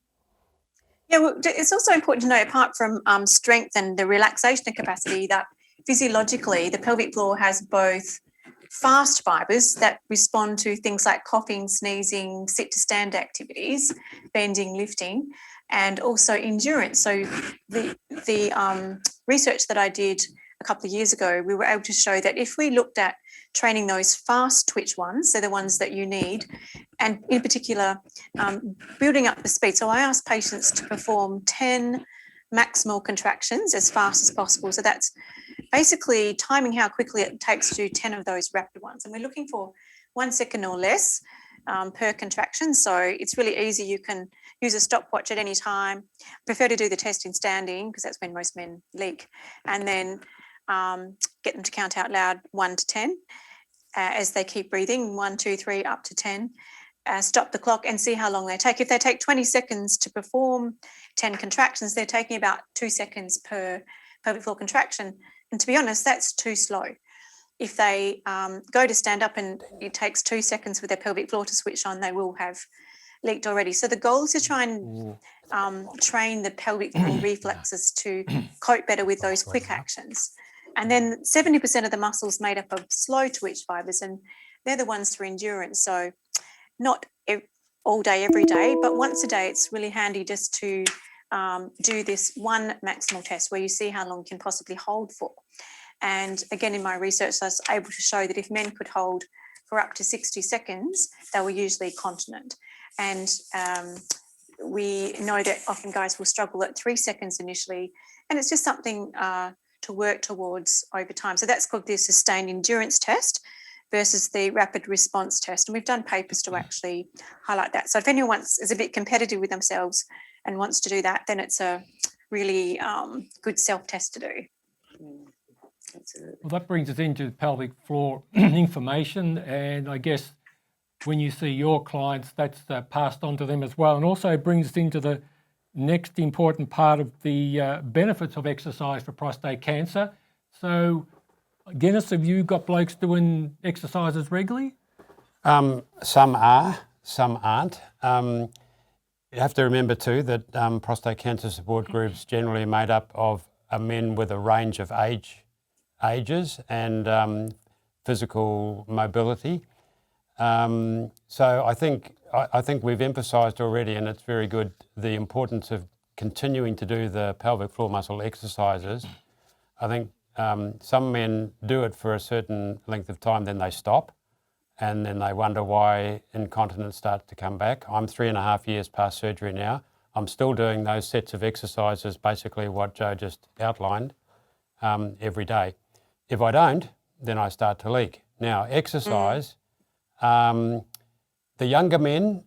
Yeah, well, it's also important to know, apart from strength and the relaxation capacity, that physiologically the pelvic floor has both fast fibers that respond to things like coughing, sneezing, sit to stand activities, bending, lifting, and also endurance. So the research that I did a couple of years ago, we were able to show that if we looked at training those fast twitch ones, so the ones that you need, and in particular building up the speed. So I asked patients to perform 10 maximal contractions as fast as possible. So that's basically timing how quickly it takes to do 10 of those rapid ones. And we're looking for 1 second or less per contraction. So it's really easy. You can use a stopwatch at any time. Prefer to do the test in standing because that's when most men leak. And then get them to count out loud 1 to 10 as they keep breathing, 1, 2, 3, up to 10. Stop the clock and see how long they take. If they take 20 seconds to perform 10 contractions, they're taking about 2 seconds per pelvic floor contraction. And to be honest, that's too slow. If they go to stand up and it takes 2 seconds for their pelvic floor to switch on, they will have leaked already. So the goal is to try and train the pelvic floor reflexes to cope better with those quick actions. And then 70% of the muscles made up of slow twitch fibers, and they're the ones for endurance. So not all day, every day, but once a day, it's really handy just to do this one maximal test where you see how long you can possibly hold for. And again, in my research, I was able to show that if men could hold for up to 60 seconds, they were usually continent. And we know that often guys will struggle at 3 seconds initially, and it's just something to work towards over time. So that's called the sustained endurance test versus the rapid response test. And we've done papers to actually highlight that. So if anyone is a bit competitive with themselves and wants to do that, then it's a really good self-test to do. Absolutely. Well, that brings us into pelvic floor information, and I guess when you see your clients, that's passed on to them as well, and also brings us into the next important part of the benefits of exercise for prostate cancer. So, Dennis, have you got blokes doing exercises regularly? Some are, some aren't. You have to remember too that prostate cancer support groups generally are made up of men with a range of ages and physical mobility. So I think we've emphasised already, and it's very good, the importance of continuing to do the pelvic floor muscle exercises. I think some men do it for a certain length of time, then they stop, and then they wonder why incontinence starts to come back. I'm 3.5 years past surgery now. I'm still doing those sets of exercises, basically what Joe just outlined, every day. If I don't, then I start to leak. Now, exercise, the younger men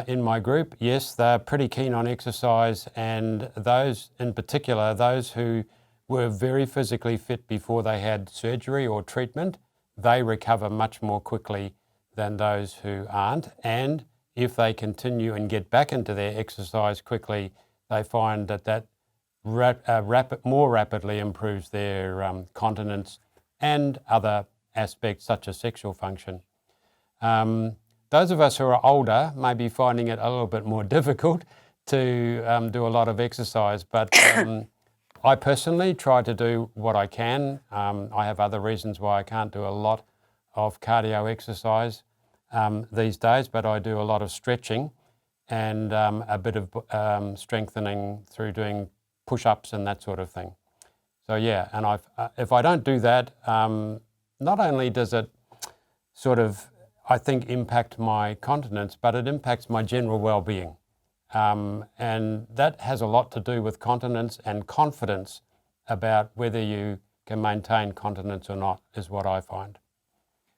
in my group, yes, they're pretty keen on exercise, and those in particular, those who were very physically fit before they had surgery or treatment, they recover much more quickly than those who aren't. And if they continue and get back into their exercise quickly, they find that more rapidly improves their continence and other aspects such as sexual function. Those of us who are older may be finding it a little bit more difficult to do a lot of exercise, but I personally try to do what I can. I have other reasons why I can't do a lot of cardio exercise these days, but I do a lot of stretching and a bit of strengthening through doing push-ups and that sort of thing. So yeah, and if I don't do that, not only does it sort of, I think, impact my continence, but it impacts my general well-being. And that has a lot to do with continence and confidence about whether you can maintain continence or not, is what I find.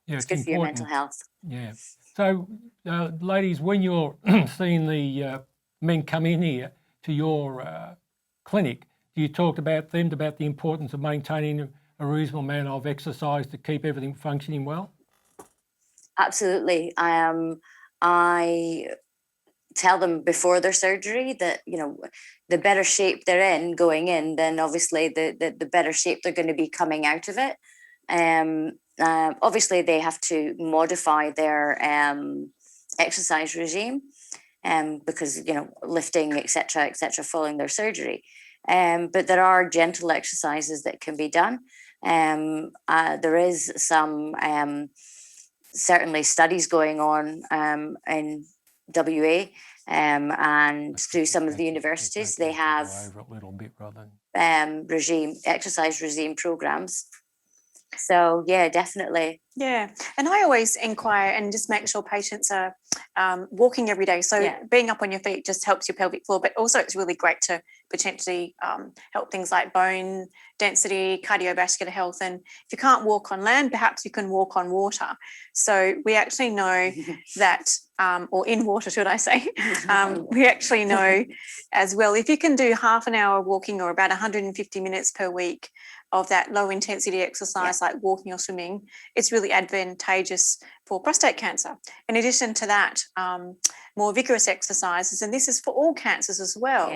Yeah, It's good for your mental health. Yeah. So, ladies, when you're seeing the men come in here to your clinic, do you talk about them about the importance of maintaining a reasonable amount of exercise to keep everything functioning well? Absolutely. I tell them before their surgery that, you know, the better shape they're in going in, then obviously the better shape they're going to be coming out of it. Obviously, they have to modify their exercise regime because, you know, lifting, etc., following their surgery. But there are gentle exercises that can be done. There is some certainly studies going on in WA and through some of the universities. They have over a little bit rather than exercise regime programs. So yeah, definitely. Yeah, and I always inquire and just make sure patients are walking every day. So being up on your feet just helps your pelvic floor, but also it's really great to potentially help things like bone density, cardiovascular health. And if you can't walk on land, perhaps you can walk on water. So we actually know that, or in water, should I say, we actually know as well, if you can do half an hour walking or about 150 minutes per week of that low intensity exercise like walking or swimming, it's really advantageous for prostate cancer. In addition to that, more vigorous exercises, and this is for all cancers as well.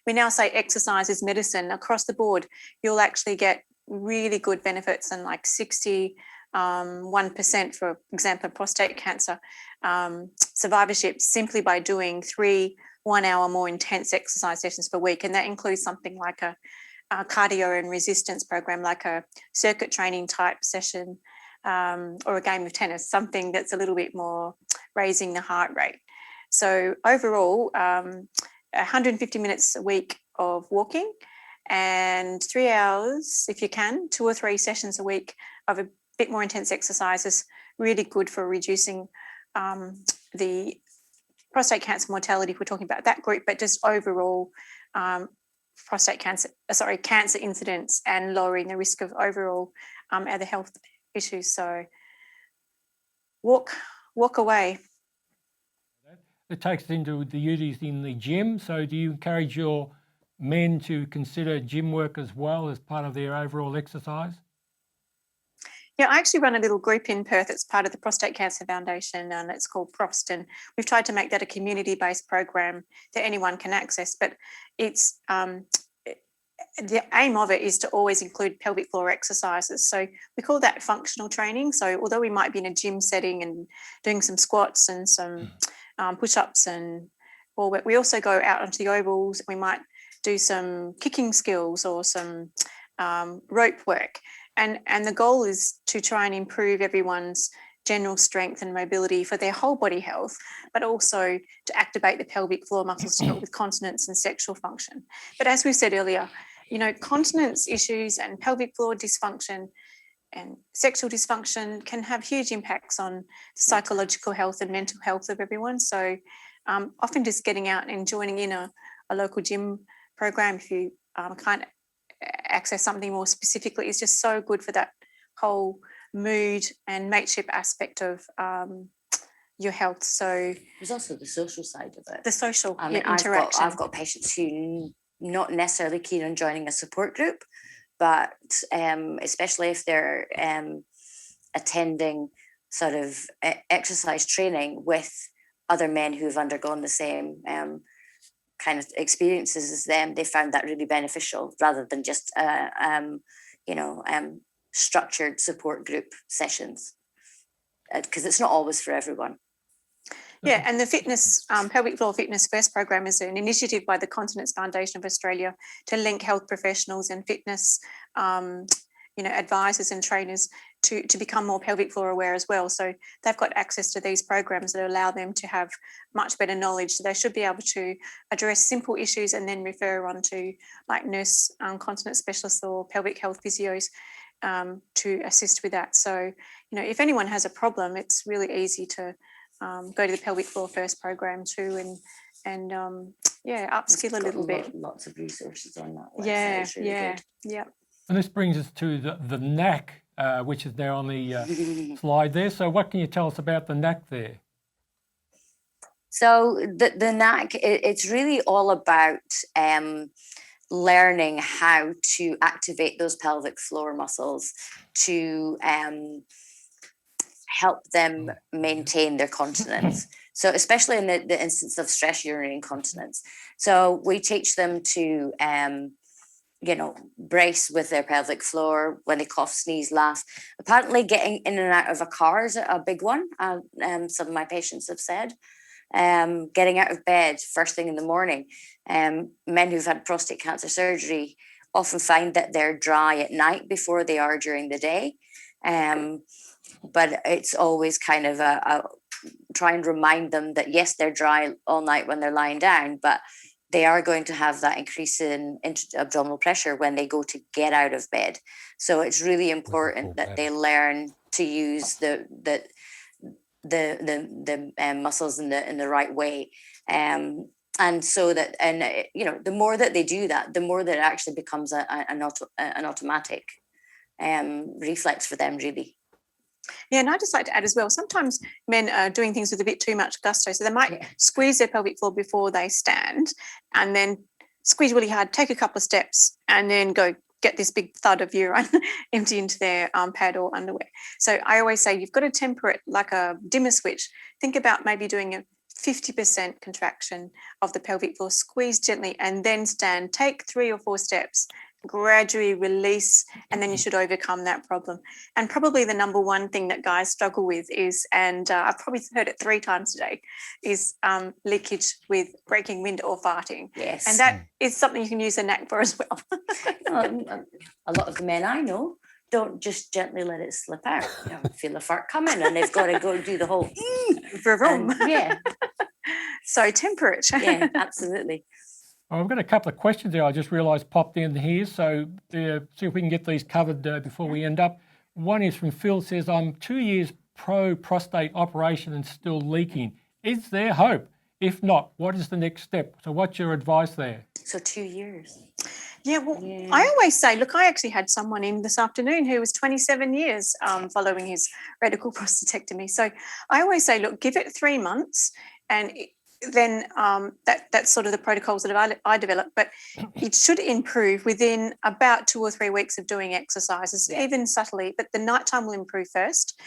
We now say exercise is medicine across the board. You'll actually get really good benefits, and like 61%, for example, prostate cancer survivorship simply by doing 3 1-hour more intense exercise sessions per week. And that includes something like a cardio and resistance program, like a circuit training type session, or a game of tennis, something that's a little bit more raising the heart rate. So overall, 150 minutes a week of walking and 3 hours, if you can, 2 or 3 sessions a week of a bit more intense exercise is really good for reducing the prostate cancer mortality, if we're talking about that group, but just overall cancer incidence and lowering the risk of overall other health issues. So walk away. It takes us into the duties in the gym. So do you encourage your men to consider gym work as well as part of their overall exercise? Yeah, I actually run a little group in Perth. It's part of the Prostate Cancer Foundation, and it's called PROST. And we've tried to make that a community-based program that anyone can access. But it's the aim of it is to always include pelvic floor exercises. So we call that functional training. So although we might be in a gym setting and doing some squats and some push-ups and ball work. We also go out onto the ovals. We might do some kicking skills or some rope work. And the goal is to try and improve everyone's general strength and mobility for their whole body health, but also to activate the pelvic floor muscles to help with continence and sexual function. But as we said earlier, continence issues and pelvic floor dysfunction and sexual dysfunction can have huge impacts on psychological health and mental health of everyone. So often just getting out and joining in a local gym program, if you can't access something more specifically, is just so good for that whole mood and mateship aspect of your health. So there's also the social side of it. The social interaction. I've got patients who not necessarily keen on joining a support group, but especially if they're attending sort of exercise training with other men who've undergone the same kind of experiences as them, they found that really beneficial rather than just structured support group sessions, because it's not always for everyone. Yeah, and the fitness pelvic floor fitness first program is an initiative by the Continence Foundation of Australia to link health professionals and fitness advisors and trainers to become more pelvic floor aware as well. So they've got access to these programs that allow them to have much better knowledge. So they should be able to address simple issues and then refer on to like nurse continence specialists or pelvic health physios to assist with that. So, if anyone has a problem, it's really easy to go to the pelvic floor first program too and upskill a little bit. Lots of resources on that website. Yeah. And this brings us to the knack, which is now on the slide there. So what can you tell us about the knack there? So the knack, it's really all about learning how to activate those pelvic floor muscles to help them maintain their continence. So especially in the instance of stress urinary incontinence. So we teach them to brace with their pelvic floor when they cough, sneeze, laugh. Apparently getting in and out of a car is a big one. Some of my patients have said. Getting out of bed first thing in the morning. Men who've had prostate cancer surgery often find that they're dry at night before they are during the day. But it's always kind of a try and remind them that yes, they're dry all night when they're lying down, but they are going to have that increase in abdominal pressure when they go to get out of bed. So it's really important that they learn to use the muscles in the right way, and so that the more that they do that, the more that it actually becomes an automatic reflex for them, really. Yeah, and I'd just like to add as well, sometimes men are doing things with a bit too much gusto. So they might squeeze their pelvic floor before they stand and then squeeze really hard, take a couple of steps and then go get this big thud of urine empty into their pad or underwear. So I always say you've got to temper it like a dimmer switch. Think about maybe doing a 50% contraction of the pelvic floor, squeeze gently and then stand, take 3 or 4 steps, gradually release, and then you should overcome that problem. And probably the number one thing that guys struggle with is, and I've probably heard it 3 times today, is leakage with breaking wind or farting. Yes. And that is something you can use a knack for as well. A lot of the men I know don't just gently let it slip out. Feel a fart coming and they've got to go do the whole vroom. Yeah. So temper it. Yeah, absolutely. Well, I've got a couple of questions there I just realised popped in here, so see if we can get these covered before we end up. One is from Phil, says, I'm 2 years pro-prostate operation and still leaking. Is there hope? If not, what is the next step? So what's your advice there? So 2 years. Yeah, well, I always say, look, I actually had someone in this afternoon who was 27 years following his radical prostatectomy. So I always say, look, give it 3 months and then that's sort of the protocols that I developed, but it should improve within about 2 or 3 weeks of doing exercises, even subtly, but the nighttime will improve first.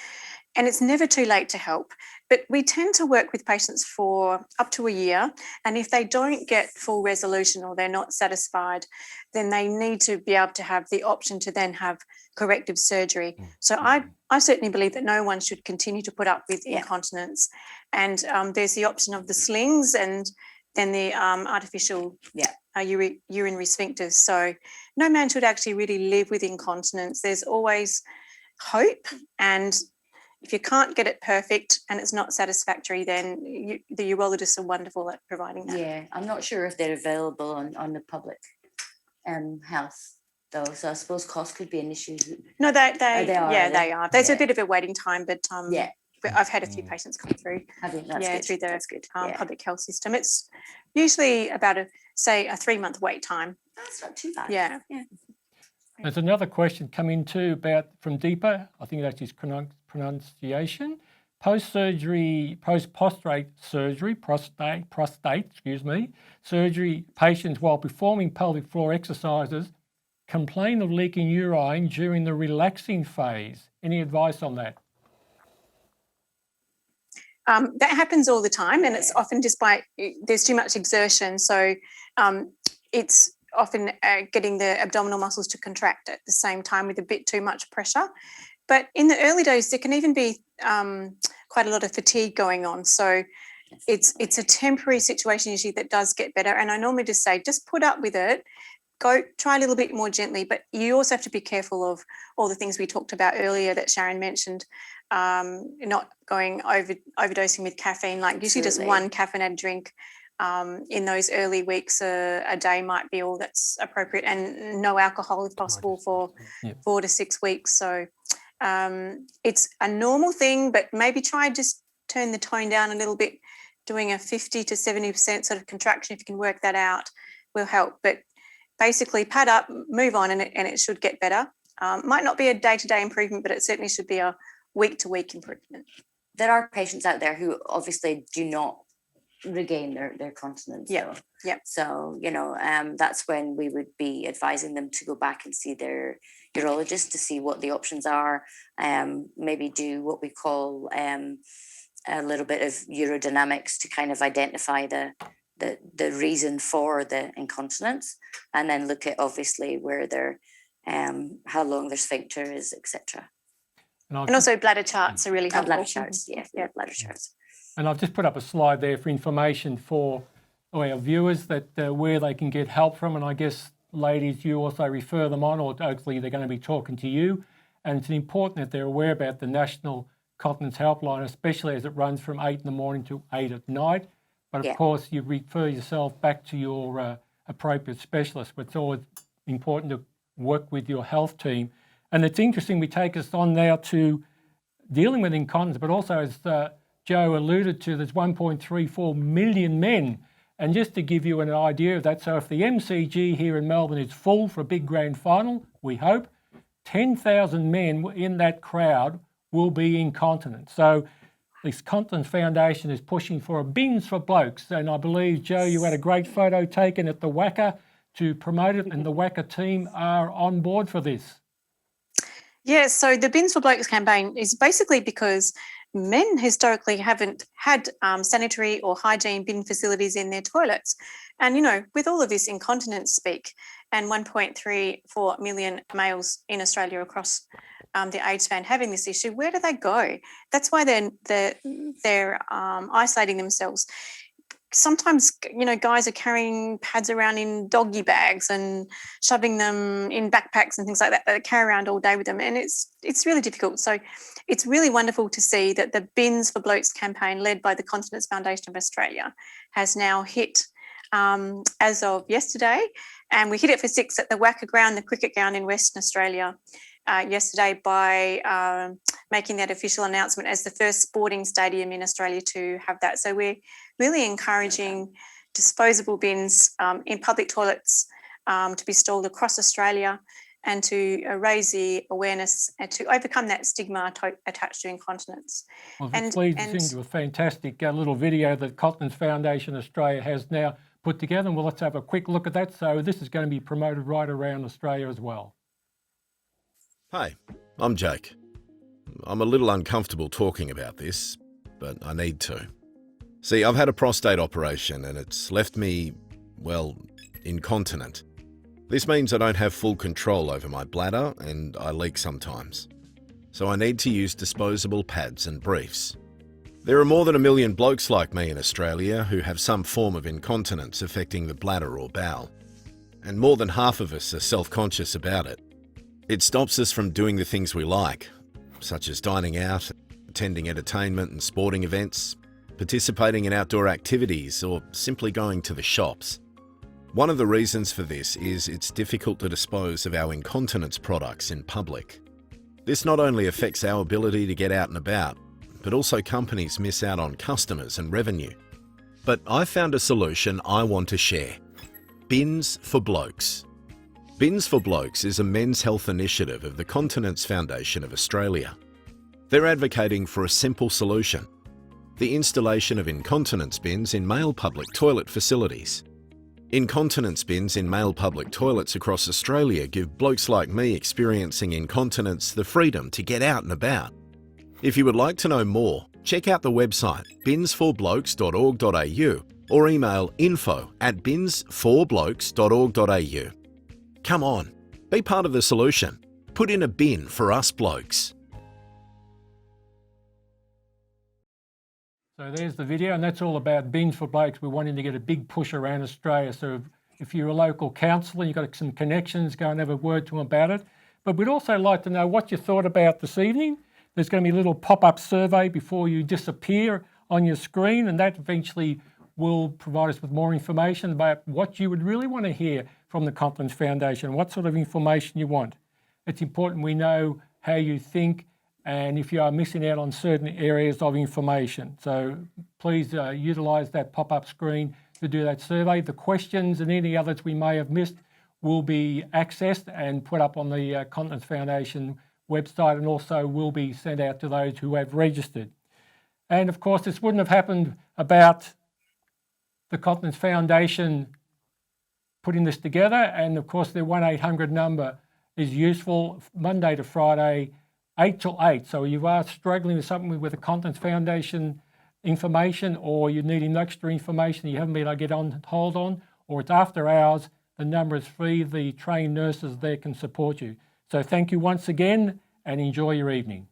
And it's never too late to help. But we tend to work with patients for up to a year. And if they don't get full resolution or they're not satisfied, then they need to be able to have the option to then have corrective surgery. So I certainly believe that no one should continue to put up with incontinence. And there's the option of the slings, and than the artificial Yeah. urinary sphincters. So no man should actually really live with incontinence. There's always hope, and if you can't get it perfect and it's not satisfactory, then the urologists are wonderful at providing that. Yeah, I'm not sure if they're available on the public health though, so I suppose cost could be an issue. No, they are. There's Yeah. a bit of a waiting time, but Yeah. but I've had a few patients come through. Have you? That's yeah, good. through the That's good. Yeah. public health system. It's usually about a 3-month wait time. That's not too bad. Yeah. There's another question coming too from Deepa. I think that's his pronunciation. Post-prostate surgery patients while performing pelvic floor exercises complain of leaking urine during the relaxing phase. Any advice on that? That happens all the time, and it's often just there's too much exertion. So it's often getting the abdominal muscles to contract at the same time with a bit too much pressure. But in the early days, there can even be quite a lot of fatigue going on. So it's a temporary situation usually that does get better. And I normally just say, just put up with it. Go try a little bit more gently, but you also have to be careful of all the things we talked about earlier that Sharon mentioned, not going overdosing with caffeine, like usually just one caffeinated drink in those early weeks a day might be all that's appropriate, and no alcohol if possible for 4 to 6 weeks. So it's a normal thing, but maybe try just turn the tone down a little bit, doing a 50 to 70% sort of contraction, if you can work that out, will help. But basically pad up, move on, and it should get better. Might not be a day-to-day improvement, but it certainly should be a week-to-week improvement. There are patients out there who obviously do not regain their continence. Yeah. So, that's when we would be advising them to go back and see their urologist to see what the options are. Maybe do what we call a little bit of urodynamics to kind of identify the reason for the incontinence, and then look at obviously where they're how long their sphincter is, etc. And also bladder charts are really helpful. Bladder charts, bladder charts. And I've just put up a slide there for information for our viewers that where they can get help from. And I guess, ladies, you also refer them on, or hopefully they're going to be talking to you. And it's important that they're aware about the National Continence Helpline, especially as it runs from 8 in the morning to 8 at night. But of course, you refer yourself back to your appropriate specialist. But it's always important to work with your health team. And it's interesting, we take us on now to dealing with incontinence, but also as Joe alluded to, there's 1.34 million men. And just to give you an idea of that, so if the MCG here in Melbourne is full for a big grand final, we hope, 10,000 men in that crowd will be incontinent. So this Continence Foundation is pushing for a bins for blokes. And I believe, Joe, you had a great photo taken at the WACA to promote it, and the WACA team are on board for this. Yeah, so the Bins for Blokes campaign is basically because men historically haven't had sanitary or hygiene bin facilities in their toilets. And, with all of this incontinence speak and 1.34 million males in Australia across the age span having this issue, where do they go? That's why they're isolating themselves. Sometimes, guys are carrying pads around in doggy bags and shoving them in backpacks and things like that they carry around all day with them. And it's really difficult. So it's really wonderful to see that the Bins for Blokes campaign, led by the Continence Foundation of Australia, has now hit as of yesterday. And we hit it for 6 at the WACA ground, the cricket ground in Western Australia, yesterday by making that official announcement as the first sporting stadium in Australia to have that. So we're really encouraging disposable bins in public toilets to be installed across Australia, and to raise the awareness and to overcome that stigma attached to incontinence. Well, this leads us into a fantastic little video that Continence Foundation Australia has now put together, and let's have a quick look at that. So this is going to be promoted right around Australia as well. Hi, I'm Jake. I'm a little uncomfortable talking about this, but I need to. See, I've had a prostate operation and it's left me, incontinent. This means I don't have full control over my bladder and I leak sometimes. So I need to use disposable pads and briefs. There are more than 1 million blokes like me in Australia who have some form of incontinence affecting the bladder or bowel. And more than half of us are self-conscious about it. It stops us from doing the things we like, such as dining out, attending entertainment and sporting events, participating in outdoor activities, or simply going to the shops. One of the reasons for this is it's difficult to dispose of our incontinence products in public. This not only affects our ability to get out and about, but also companies miss out on customers and revenue. But I found a solution I want to share. Bins for Blokes. Bins for Blokes is a men's health initiative of the Continence Foundation of Australia. They're advocating for a simple solution: the installation of incontinence bins in male public toilet facilities. Incontinence bins in male public toilets across Australia give blokes like me experiencing incontinence the freedom to get out and about. If you would like to know more, check out the website binsforblokes.org.au or email info@binsforblokes.org.au. Come on, be part of the solution. Put in a bin for us blokes. So there's the video, and that's all about Bins for Blokes. We're wanting to get a big push around Australia. So if you're a local councillor, you've got some connections, go and have a word to them about it. But we'd also like to know what you thought about this evening. There's going to be a little pop-up survey before you disappear on your screen, and that eventually will provide us with more information about what you would really want to hear from the Continence Foundation, what sort of information you want. It's important we know how you think and if you are missing out on certain areas of information. So please utilise that pop-up screen to do that survey. The questions and any others we may have missed will be accessed and put up on the Continence Foundation website, and also will be sent out to those who have registered. And of course, this wouldn't have happened about the Continence Foundation putting this together. And of course, their 1-800 number is useful Monday to Friday, 8 till 8. So you are struggling with something with the Continence Foundation information, or you're needing extra information you haven't been able to get on hold on, or it's after hours, the number is free. The trained nurses there can support you. So thank you once again and enjoy your evening.